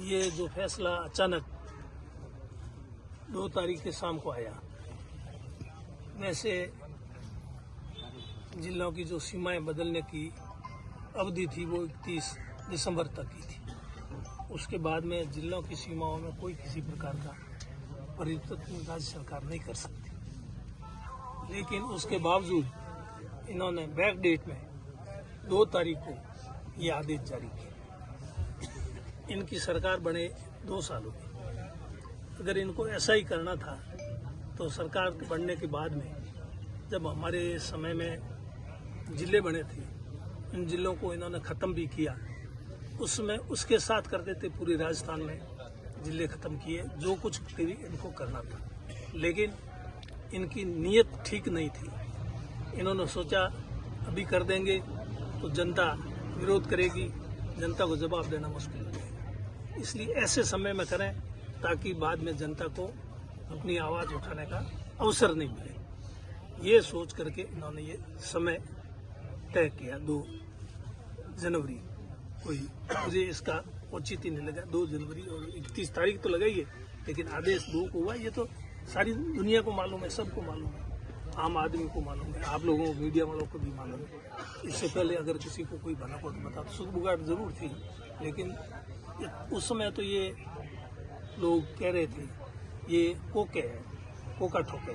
ये जो फैसला अचानक 2 तारीख के शाम को आया, वैसे जिलों की जो सीमाएं बदलने की अवधि थी वो 31 दिसंबर तक की थी। उसके बाद में जिलों की सीमाओं में कोई किसी प्रकार का परिवर्तन राज्य सरकार नहीं कर सकती। लेकिन उसके बावजूद इन्होंने बैक डेट में 2 तारीख को ये आदेश जारी किया। इनकी सरकार बने 2 साल हो गए। अगर इनको ऐसा ही करना था तो सरकार बनने के बाद में जब हमारे समय में जिले बने थे, इन जिलों को इन्होंने ख़त्म भी किया। उसमें उसके साथ कर देते पूरे राजस्थान में जिले ख़त्म किए, जो कुछ भी इनको करना था। लेकिन इनकी नीयत ठीक नहीं थी। इन्होंने सोचा अभी कर देंगे तो जनता विरोध करेगी, जनता को जवाब देना मुश्किल हो जाएगा। इसलिए ऐसे समय में करें ताकि बाद में जनता को अपनी आवाज़ उठाने का अवसर नहीं मिले। ये सोच करके इन्होंने ये समय तय किया 2 जनवरी। कोई मुझे इसका उचित ही नहीं लगा। 2 जनवरी और 31 तारीख तो लगाई है, लेकिन आदेश 2 को हुआ। ये तो सारी दुनिया को मालूम है, सबको मालूम है, आम आदमी को मालूम है, आप लोगों को, मीडिया वालों को भी मालूम है। इससे पहले अगर किसी को कोई भनक हो तो बता, सुगबुगाहट जरूर थी, लेकिन उस समय तो ये लोग कह रहे थे ये कोके है, कोका ठोके।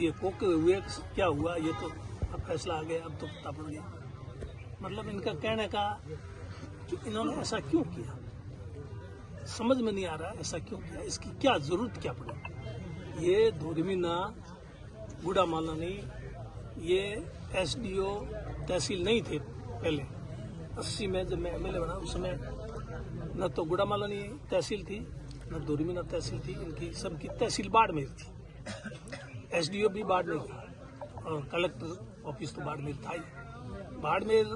ये कोके हुए क्या हुआ, ये तो अब फैसला आ गया, अब तो पता पड़ गया। मतलब इनका कहने का कि इन्होंने ऐसा क्यों किया समझ में नहीं आ रहा। ऐसा क्यों किया, इसकी क्या जरूरत क्या पड़ी। ये धोरीमीना गुड़ामालानी ये एसडीओ तहसील नहीं थे पहले। 80 में जब मैं एमएलए बना उस समय न तो गुड़ामालानी तहसील थी न धोरीमीना तहसील थी। इनकी सबकी तहसील बाड़मेर थी, एसडीओ भी बाड़मेर था और कलेक्टर ऑफिस तो बाड़मेर था ही। बाड़मेर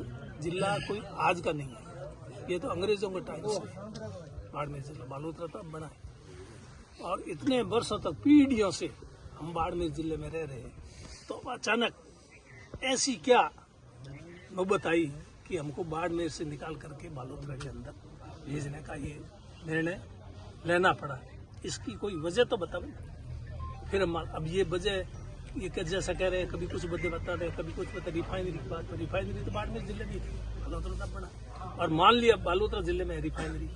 जिला कोई आज का नहीं है, ये तो अंग्रेजों के टाइम से बाड़मेर जिला बालोतरा तब बना है। और इतने वर्षों तक पीढ़ियों से हम बाड़मेर जिले में रह रहे हैं, तो अचानक ऐसी क्या नौबत आई कि हमको बाड़मेर से निकाल करके बालोतरा के अंदर भेजने का ये निर्णय लेना पड़ा। इसकी कोई वजह तो बताओ। फिर हम अब ये वजह ये जैसा कह रहे हैं, कभी कुछ वजह बता रहे हैं, कभी कुछ बता। रिफाइनरी की बात, रिफाइनरी तो बाड़मेर जिले में थी, बालोतरा तब बना। और मान लिया बालोतरा जिले में रिफाइनरी,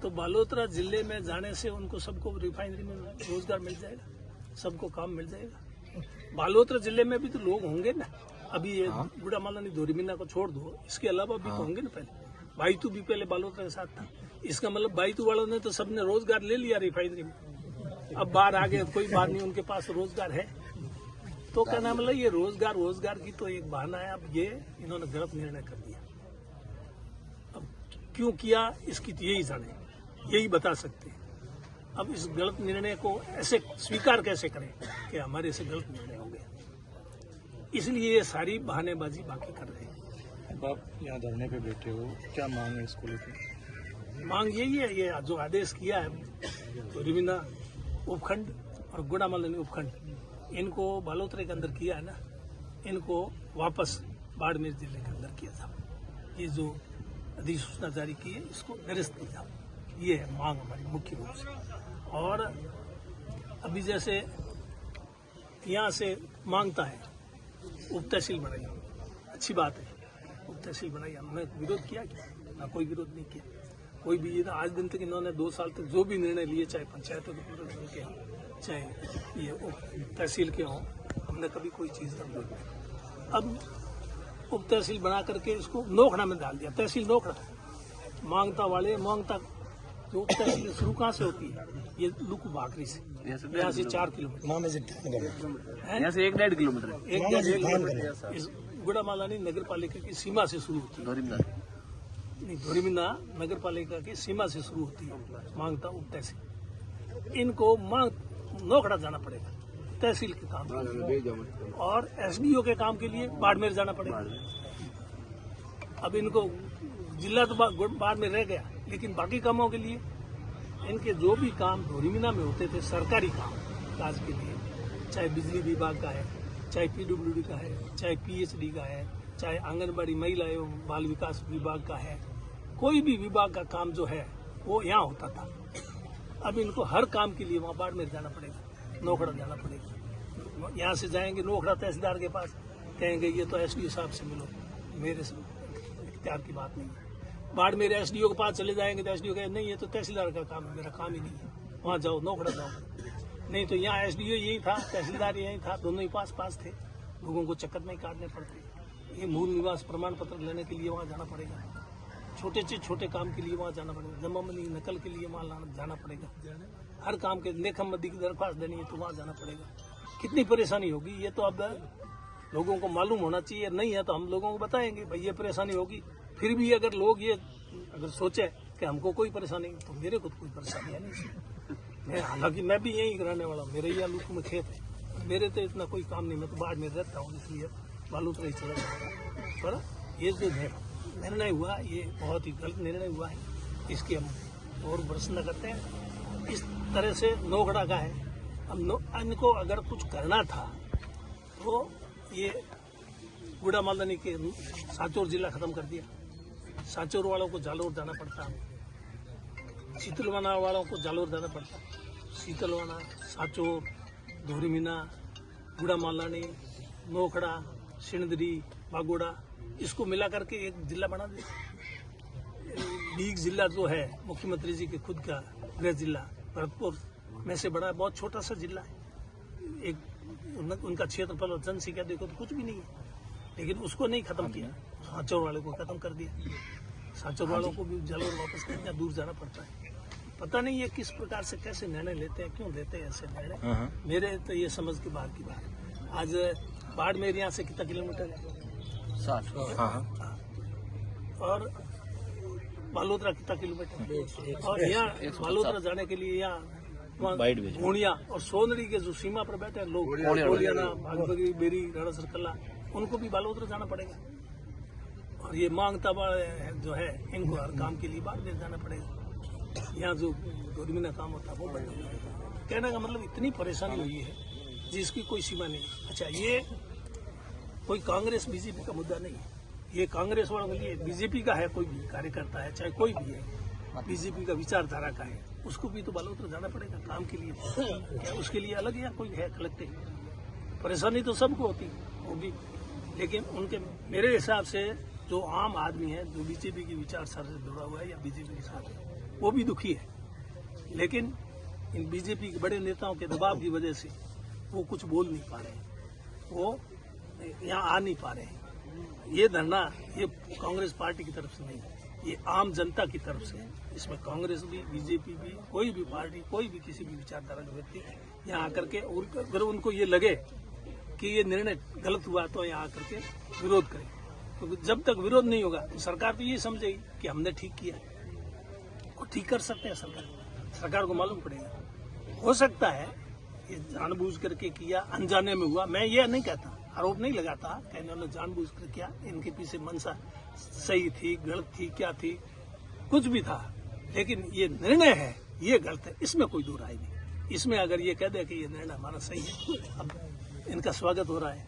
तो बालोतरा जिले में जाने से उनको सबको रिफाइनरी में रोजगार मिल जाएगा, सबको काम मिल जाएगा। बालोतरा जिले में भी तो लोग होंगे ना। अभी ये गुड़ामालानी धोरीमीना को छोड़ दो, इसके अलावा भी तो होंगे ना। पहले बाईतू भी पहले बालोतरा के साथ था। इसका मतलब बाईतू वालों ने तो सबने रोजगार ले लिया रिफाइनरी में। अब बाहर आ गए, कोई बात नहीं, उनके पास रोजगार है। तो कहना मतलब ये रोजगार की तो एक बहाना है। अब ये इन्होंने गलत निर्णय कर दिया। अब क्यों किया इसकी तो यही जाने, यही बता सकते हैं। अब इस गलत निर्णय को ऐसे स्वीकार कैसे करें कि हमारे से गलत निर्णय हो गया। इसलिए ये सारी बहानेबाजी बाकी कर रहे हैं। आप यहाँ धरने पे बैठे हो, क्या मांग है इसको लेकर? मांग यही है, ये जो आदेश किया है धोरीमीना उपखंड और गुड़ामालानी उपखंड, इनको बालोतरा के अंदर किया है ना, इनको वापस बाड़मेर जिले के अंदर किया था। ये जो अधिसूचना जारी की है इसको निरस्त किया था। ये है मांग हमारी मुख्य रूप से। और अभी जैसे यहाँ से मांगता है उप तहसील बनाई, अच्छी बात है, उप तहसील बनाई। हमने विरोध किया क्या? ना, कोई विरोध नहीं किया। कोई भी आज दिन तक इन्होंने 2 साल तक जो भी निर्णय लिए, चाहे पंचायतों के पूरे के हों, चाहे ये उप तहसील के हों, हमने कभी कोई चीज़ का विरोध नहीं। अब उप तहसील बना करके इसको नोखड़ा में डाल दिया। तहसील नोखड़ा, मांगता वाले मांगता जो उप तहसील शुरू कहाँ से होती है? ये लुक भाकरी से, यहाँ से 4 किलोमीटर, यहाँ से 1.5 किलोमीटर इस गुड़ामालानी नगर पालिका की सीमा से शुरू होती है। धोरीमीना नगर पालिका की सीमा से शुरू होती है मांगता उप तहसील। इनको मांग नोखड़ा जाना पड़ेगा तहसील के काम के लिए, और एसडीओ के काम के लिए बाड़मेर जाना पड़ेगा। अब इनको जिला तो बाड़मेर रह गया, लेकिन बाकी कामों के लिए इनके जो भी काम धोरीमीना में होते थे, सरकारी काम काज के लिए, चाहे बिजली विभाग का है, चाहे पीडब्ल्यूडी का है, चाहे पीएचडी का है, चाहे आंगनबाड़ी महिला एवं बाल विकास विभाग का है, कोई भी विभाग का काम जो है वो यहाँ होता था। अब इनको हर काम के लिए वहाँ बाड़मेर जाना पड़ेगा, नोखड़ा जाना पड़ेगा। यहाँ से जाएंगे नोखड़ा तहसीलदार के पास, कहेंगे ये तो एसडीओ साहब से मिलो, मेरे से इख्तियार की बात नहीं है। बाड़मेर एसडीओ के पास चले जाएंगे तो एसडीओ कहे नहीं ये तो तहसीलदार का काम है, मेरा काम ही नहीं है, वहाँ जाओ नोखड़ा जाओ। नहीं तो यहाँ एसडीओ यही था, तहसीलदार यही था, दोनों ही पास पास थे, लोगों को चक्कर नहीं काटने पड़ते। ये मूल निवास प्रमाण पत्र लेने के लिए वहाँ जाना पड़ेगा, छोटे से छोटे काम के लिए वहाँ जाना पड़ेगा, जमाबंदी नकल के लिए वहाँ जाना पड़ेगा, हर काम के लेखम बद्दी की दरख्वास्त देनी है तो वहाँ जाना पड़ेगा। कितनी परेशानी होगी ये तो अब लोगों को मालूम होना चाहिए। नहीं है तो हम लोगों को बताएंगे भाई ये परेशानी होगी। फिर भी अगर लोग ये अगर सोचे कि हमको कोई परेशानी नहीं, तो मेरे को तो कोई परेशानी है नहीं। मैं हालांकि मैं भी यहीं रहने वाला हूँ, मेरे यहाँ लुक में खेत है, मेरे तो इतना कोई काम नहीं, मैं तो बाढ़ में रहता हूँ, इसलिए बालूतरा ही चला जाऊँगा। पर ये जो निर्णय हुआ ये बहुत ही गलत निर्णय हुआ है, इसकी हम और भर्त्सना करते हैं। इस तरह से नोखड़ा का है, अब इनको अगर कुछ करना था तो ये गुड़ा मालदानी के सांचौर जिला खत्म कर दिया। सांचौर वालों को जालोर जाना पड़ता, शीतलवाना वालों को जालोर जाना पड़ता, शीतलवाना, सांचौर, धोरीमीना, गुड़ा मालदानी, नोखड़ा, सिणदरी, बागोड़ा, इसको मिला करके एक जिला बना दिया। डीग जिला जो है मुख्यमंत्री जी के खुद का गृह जिला, भरतपुर में से बड़ा बहुत छोटा सा जिला है। एक उनका क्षेत्रफल और जनसंख्या देखो तो कुछ भी नहीं है, लेकिन उसको नहीं खत्म किया, सांचौर वाले को खत्म कर दिया। सांचौर वालों को भी जालोर वापस कितना दूर जाना पड़ता है, पता नहीं ये किस प्रकार से कैसे निर्णय लेते हैं, क्यों लेते हैं ऐसे निर्णय। मेरे तो ये समझ के बाहर की बात है। आज बाड़मेर यहाँ से कितना किलोमीटर है? 60। और बालोतरा कितना किलोमीटर? और यहाँ बालोतरा जाने के लिए यहाँ घोड़िया और सोनरी के जो सीमा पर बैठे हैं लोग, कोलियाना, भागबगरी, बेरी, राणा सरकल्ला, उनको भी बालोतरा जाना पड़ेगा। और ये मांगता जो है इनको हर काम के लिए बाड़मेर जाना पड़ेगा। यहाँ जो धोरीमीना काम होता है वो बंद हो जाएगा। कहने का मतलब इतनी परेशानी हुई है जिसकी कोई सीमा नहीं। अच्छा, ये कोई कांग्रेस बीजेपी का मुद्दा नहीं है, ये कांग्रेस वालों के लिए, बीजेपी का है, कोई भी कार्यकर्ता है चाहे कोई भी है, बीजेपी का विचारधारा का है, उसको भी तो बालोतरा जाना पड़ेगा काम के लिए। क्या उसके लिए अलग या कोई है कलेक्टिव? परेशानी तो सबको होती होगी, लेकिन उनके मेरे हिसाब से जो आम आदमी है जो बीजेपी की विचारधारा से जुड़ा हुआ है या बीजेपी के साथ है, वो भी दुखी है, लेकिन इन बीजेपी के बड़े नेताओं के दबाव की वजह से वो कुछ बोल नहीं पा रहे हैं, वो यहाँ आ नहीं पा रहे हैं। ये धरना ये कांग्रेस पार्टी की तरफ से नहीं है, ये आम जनता की तरफ से है। इसमें कांग्रेस भी, बीजेपी भी, कोई भी पार्टी, कोई भी किसी भी विचारधारा के व्यक्ति यहाँ आकर के, अगर उनको ये लगे कि ये निर्णय गलत हुआ तो यहाँ आकर के विरोध करें, क्योंकि जब तक विरोध नहीं होगा तो सरकार तो ये समझेगी कि हमने ठीक किया, और ठीक कर सकते हैं सरकार को मालूम पड़ेगा। हो सकता है ये जानबूझ करके किया, अनजाने में हुआ, मैं ये नहीं कहता, आरोप नहीं लगाता कि इन्होंने जानबूझ कर किया, इनके पीछे मंशा सही थी, गलत थी, क्या थी, कुछ भी था, लेकिन ये निर्णय है ये गलत है, इसमें कोई दो राय नहीं। इसमें अगर ये कह दे कि ये निर्णय हमारा सही है, अब इनका स्वागत हो रहा है,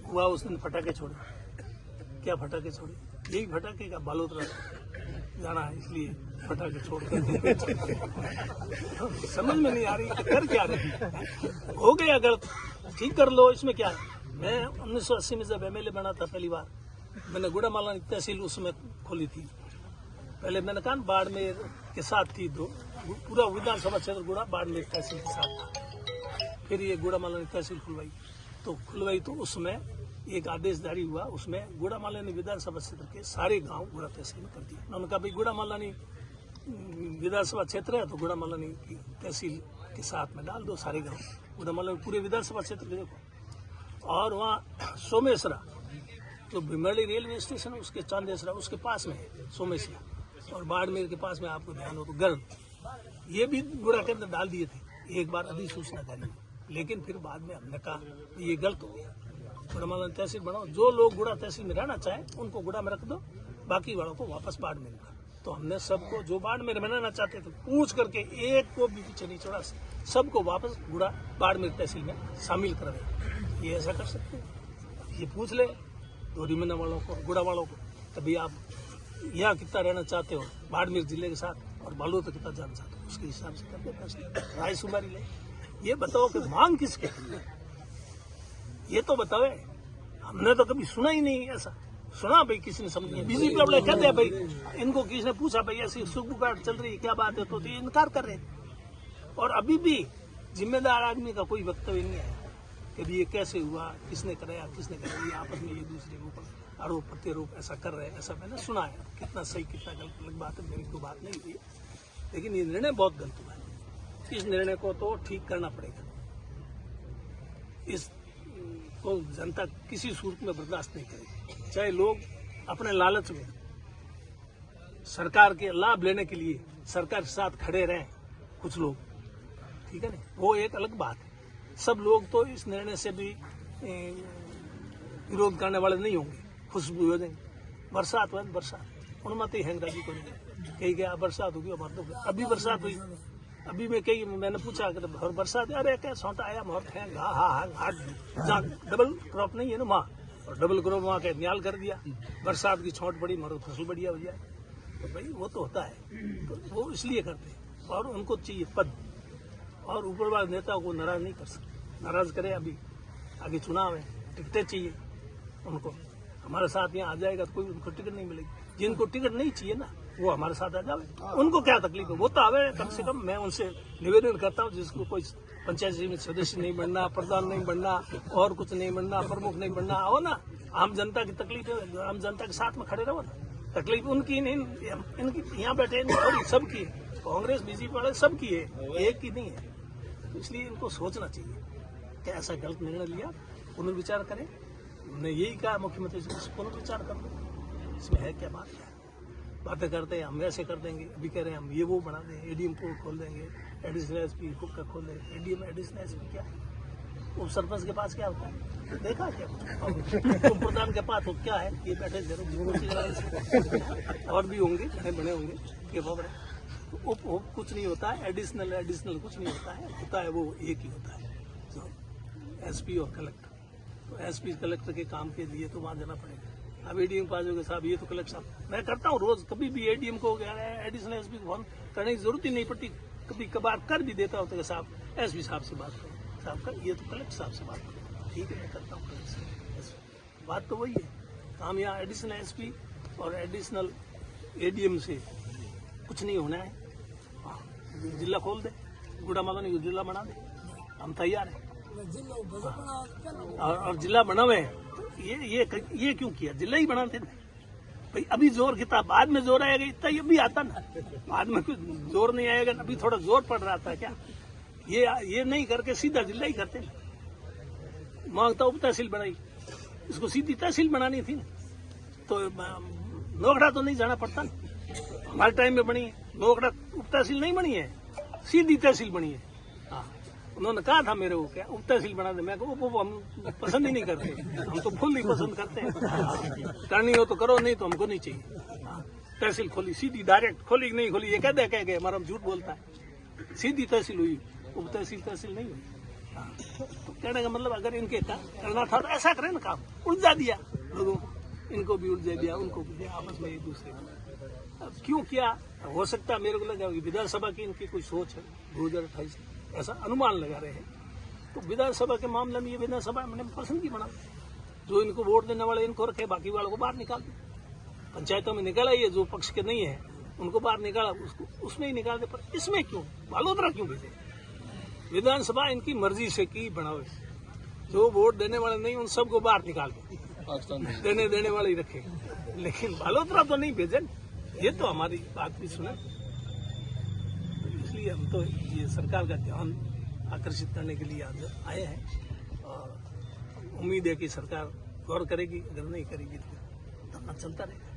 हुआ उस दिन फटाके छोड़े, क्या फटाके छोड़े? यही फटाके का बालोतरा जाना है, इसलिए फटाके छोड़ कर समझ में नहीं आ रही कर क्या रही। हो गया गलत, ठीक कर लो, इसमें क्या है। मैं 1980 में जब एमएलए बना था पहली बार, मैंने गुड़ा मालदानी तहसील उसमें खोली थी। पहले मैंने कहा बाड़मेर के साथ थी, तो पूरा विधानसभा क्षेत्र गुड़ा बाड़मेर तहसील के साथ था। फिर ये गुड़ा मालदानी तहसील खुलवाई तो उसमें एक आदेश जारी हुआ, उसमें गुड़ा मालदानी विधानसभा क्षेत्र के सारे गांव गुड़ा तहसील में कर दिए। उन्होंने कहा भाई गुड़ा मालदानी विधानसभा क्षेत्र है तो गुड़ा मालदानी की तहसील के साथ में डाल दो सारे गाँव, गुड़ा मालदानी पूरे विधानसभा क्षेत्र में देखो। और वहाँ सोमेश्वरा जो भीमरली रेलवे स्टेशन है उसके चांदेसरा उसके पास में है सोमेश्वरा, और बाड़मेर के पास में आपको ध्यान हो तो गर्द, ये भी गुड़ा के अंदर डाल दिए थे एक बार अधिसूचना जारी, लेकिन फिर बाद में हमने कहा ये गलत हो गया, गुड़ा मालदानी तहसील बनाओ, जो लोग गुड़ा तहसील में रहना चाहे उनको गुड़ा में रख दो, बाकी वालों को वापस बाड़मेर में। तो हमने सबको जो बाड़मेर में रहना चाहते थे पूछ करके एक को भी पीछे नहीं छोड़ा, सबको वापस गुड़ा बाड़मेर तहसील में शामिल कर दे। ये ऐसा कर सकते हैं, ये पूछ ले धोरीमीना वालों को, गुड़ा वालों को, तभी आप यहाँ कितना रहना चाहते हो बाड़मेर जिले के साथ, और बालोद कितना जाना चाहता उसके हिसाब से करते फैसले, राय सुमारी ले। ये बताओ कि मांग किसके लिए, ये तो बताओ। हमने तो कभी सुना ही नहीं ऐसा। सुना भाई किसी ने समझ बीजेपी वाले कहते हैं भाई, इनको किसी ने पूछा भाई ऐसी सुखबुगाहट चल रही है क्या बात है, तो ये इनकार कर रहे हैं। और अभी भी जिम्मेदार आदमी का कोई वक्तव्य नहीं है कि ये कैसे हुआ, किसने कराया किसने कराया। ये आपस में एक दूसरे के ऊपर आरोप प्रत्यारोप ऐसा कर रहे हैं, ऐसा मैंने सुना है। कितना सही कितना गलत अलग बात है, मेरी कोई बात नहीं हुई, लेकिन ये निर्णय बहुत गलत हुआ है। इस निर्णय को तो ठीक करना पड़ेगा। इस को जनता किसी सूरत में बर्दाश्त नहीं करेगी। चाहे लोग अपने लालच में सरकार के लाभ लेने के लिए सरकार के साथ खड़े रहें कुछ लोग, ठीक है ना, वो एक अलग बात है। सब लोग तो इस निर्णय से भी विरोध करने वाले नहीं होंगे, खुशबू हो जाएंगे। बरसात हुआ बरसात उनमती हैंगरा जी को नहीं कही गया बरसात होगी, हमारे तो अभी बरसात हुई। अभी मैं कही मैंने पूछा कि बरसात, अरे क्या छोटा आया मोहर है जहाँ डबल क्रॉप नहीं है ना वहाँ, और डबल क्रॉप वहाँ के न्याल कर दिया। बरसात की छोट बड़ी मरो फसल बढ़िया हो जाए, तो भाई वो तो होता है। तो वो इसलिए करते हैं और उनको चाहिए पद, और ऊपरवाद नेता को नाराज नहीं कर सकते। नाराज करे अभी आगे चुनाव है, टिकटें चाहिए उनको। हमारे साथ यहाँ आ जाएगा तो कोई उनको टिकट नहीं मिलेगी। जिनको टिकट नहीं चाहिए ना वो हमारे साथ आ जाए, उनको क्या तकलीफ है, वो तो आवे कम से कम। मैं उनसे निवेदन करता हूँ जिसको कोई पंचायत समिति में सदस्य नहीं बनना, प्रधान नहीं बनना, और कुछ नहीं बनना, प्रमुख नहीं बनना, आओ ना, आम जनता की तकलीफ है, आम जनता के साथ में खड़े रहो ना। तकलीफ उनकी नहीं, इनकी यहाँ बैठे थोड़ी सबकी है। कांग्रेस बीजेपी वाले सबकी है, एक की नहीं है। तो इसलिए इनको सोचना चाहिए कि ऐसा गलत निर्णय लिया, पुनर्विचार करें। हमने यही कहा मुख्यमंत्री से, पुनर्विचार कर लो, इसमें है क्या बात है। बातें करते हैं हम ऐसे कर देंगे, अभी कह रहे हैं हम ये वो बना देंगे, एडीएम कोर्ट खोल देंगे, एडिशनल एसपी कोर्ट का खोल देंगे। एडीएम एडिशनल एसपी क्या है, उप सरपंच के पास क्या होता है, देखा क्या उप प्रधान के पास क्या है, ये बैठे और भी होंगे बने होंगे के बबरे। उप कुछ नहीं होता है, एडिशनल कुछ नहीं होता है वो एक ही होता है, तो एसपी और कलेक्टर। तो एसपी कलेक्टर के काम के लिए तो वहां जाना पड़ेगा। अब एडीएम पास हो गए साहब, ये तो कलेक्टर साहब मैं करता हूँ रोज, कभी भी एडीएम को एडिशनल एसपी को फोन करने की जरूरत ही नहीं पड़ती। कभी कभार कर भी देता होता है साहब एसपी साहब से बात करो, साहब का ये तो कलेक्टर साहब से बात करो, ठीक है मैं करता हूँ कलेक्टर से बात। तो वही है काम, यहाँ एडिशनल एसपी और एडिशनल एडीएम से कुछ नहीं होना है। जिला खोल दे, गुड़ा मादोनी को जिला बना दे, हम तैयार हैं। और जिला बना हुए ये क्यों किया, जिला ही बनाते भाई। अभी जोर कितना, बाद में जोर आएगा इतना ये भी आता ना, बाद में कुछ जोर नहीं आएगा, अभी थोड़ा जोर पड़ रहा था क्या, ये नहीं करके सीधा जिला ही करते। मांगता उप तहसील बनाई, इसको सीधी तहसील बनानी थी, तो नोखड़ा तो नहीं जाना पड़ता ना। हमारे टाइम में बनी है नोखड़ा, उप तहसील नहीं बनी है, सीधी तहसील बनी है। हाँ, उन्होंने कहा था मेरे को क्या उप तहसील बना दे, मैं को हम पसंद ही नहीं करते, हम तो फुल ही पसंद करते हैं। करनी हो तो करो, नहीं तो हमको नहीं चाहिए। तहसील खोली सीधी डायरेक्ट, खोली नहीं खोली ये कह गए हमारा झूठ बोलता है। सीधी तहसील हुई, उप तहसील नहीं हुई। तो कहने का मतलब अगर इनके करना था तो ऐसा करें ना, काम उलझा दिया लोगों को, इनको भी उलझा दिया, उनको भी दिया, आपस में एक दूसरे को। अब क्यों किया, हो सकता है मेरे को लगा विधानसभा की इनकी कोई सोच है 2028 ऐसा अनुमान लगा रहे हैं। तो विधानसभा के मामले में ये विधानसभा मैंने पसंद की बना, जो इनको वोट देने वाले इनको रखे, बाकी वालों को बाहर निकाल दे। पंचायतों में निकाला, ये जो पक्ष के नहीं है उनको बाहर निकाला, उसको उसमें ही निकाल दे। पर इसमें क्यों बालोतरा क्यों भेजे, विधानसभा इनकी मर्जी से की बनावे, जो वोट देने वाले नहीं उन सबको बाहर निकाल दे, देने वाले ही रखे, लेकिन बालोतरा तो नहीं भेजे। ये तो हमारी बात भी सुने, इसलिए हम तो ये सरकार का ध्यान आकर्षित करने के लिए आज आए हैं, और उम्मीद है कि सरकार गौर करेगी, अगर नहीं करेगी तो धरना चलता रहेगा।